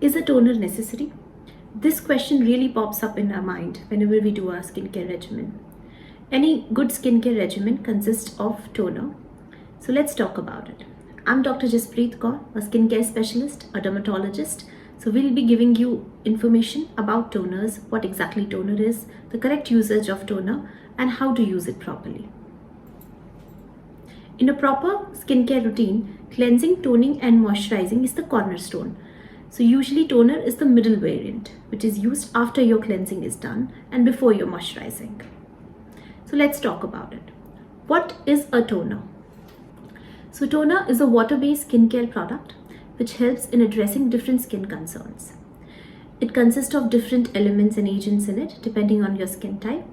Is a toner necessary? This question really pops up in our mind whenever we do our skincare regimen. Any good skincare regimen consists of toner. So let's talk about it. I'm Dr. Jaspreet Kour, a skincare specialist, a dermatologist. So we'll be giving you information about toners, what exactly toner is, the correct usage of toner, and how to use it properly. In a proper skincare routine, cleansing, toning, and moisturizing is the cornerstone. So usually toner is the middle variant, which is used after your cleansing is done and before your moisturizing. So let's talk about it. What is a toner? So toner is a water-based skincare product which helps in addressing different skin concerns. It consists of different elements and agents in it depending on your skin type.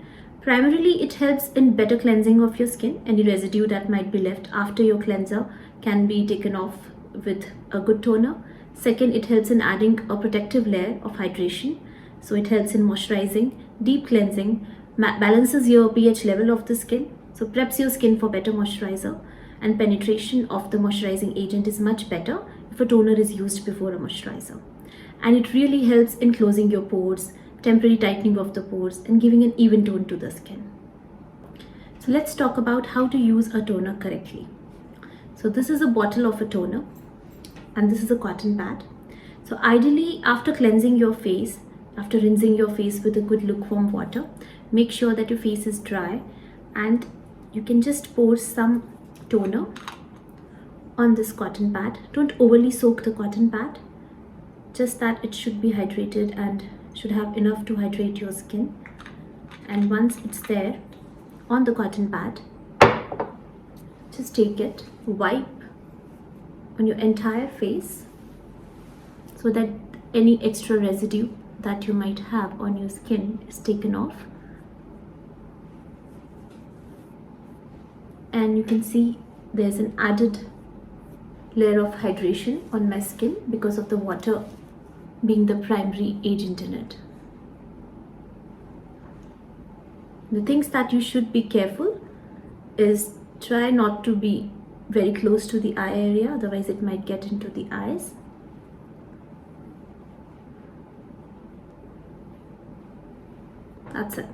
Primarily, it helps in better cleansing of your skin. Any residue that might be left after your cleanser can be taken off with a good toner. Second, it helps in adding a protective layer of hydration. So it helps in moisturizing, deep cleansing, balances your pH level of the skin. So preps your skin for better moisturizer, and penetration of the moisturizing agent is much better if a toner is used before a moisturizer. And it really helps in closing your pores, temporary tightening of the pores, and giving an even tone to the skin. So let's talk about how to use a toner correctly. So this is a bottle of a toner and this is a cotton pad. So ideally, after cleansing your face, after rinsing your face with a good lukewarm water, make sure that your face is dry and you can just pour some toner on this cotton pad. Don't overly soak the cotton pad, just that it should be hydrated and should have enough to hydrate your skin. And once it's there on the cotton pad, just take it, wipe on your entire face so that any extra residue that you might have on your skin is taken off. And you can see there's an added layer of hydration on my skin because of the water being the primary agent in it. The things that you should be careful is try not to be very close to the eye area, otherwise it might get into the eyes. That's it.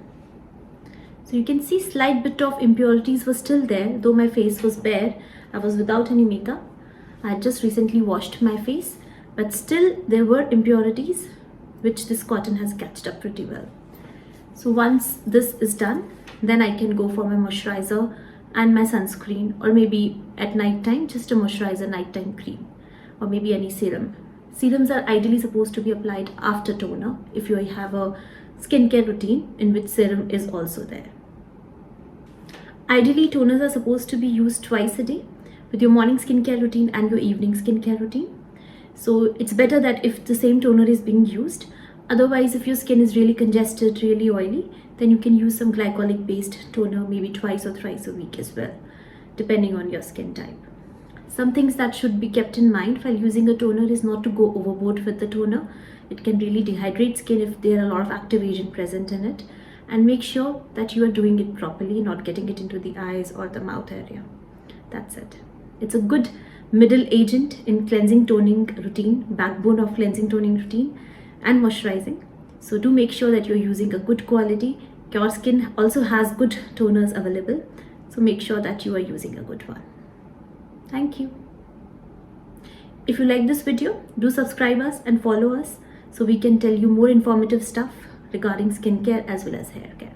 So you can see slight bit of impurities were still there, though my face was bare. I was without any makeup. I had just recently washed my face, but still there were impurities which this cotton has catched up pretty well. So once this is done, then I can go for my moisturizer and my sunscreen, or maybe at night time just a moisturizer nighttime cream, or maybe any serum. Serums are ideally supposed to be applied after toner if you have a skincare routine in which serum is also there. Ideally, toners are supposed to be used twice a day with your morning skincare routine and your evening skincare routine. So it's better that if the same toner is being used. Otherwise, if your skin is really congested, really oily, then you can use some glycolic based toner maybe twice or thrice a week as well, depending on your skin type. Some things that should be kept in mind while using a toner is not to go overboard with the toner. It can really dehydrate skin if there are a lot of active agent present in it. And make sure that you are doing it properly, not getting it into the eyes or the mouth area. That's it. It's a good middle agent in cleansing toning routine, backbone of cleansing toning routine and moisturizing. So do make sure that you're using a good quality. CureSkin also has good toners available. So make sure that you are using a good one. Thank you. If you like this video, do subscribe us and follow us so we can tell you more informative stuff regarding skincare as well as hair care.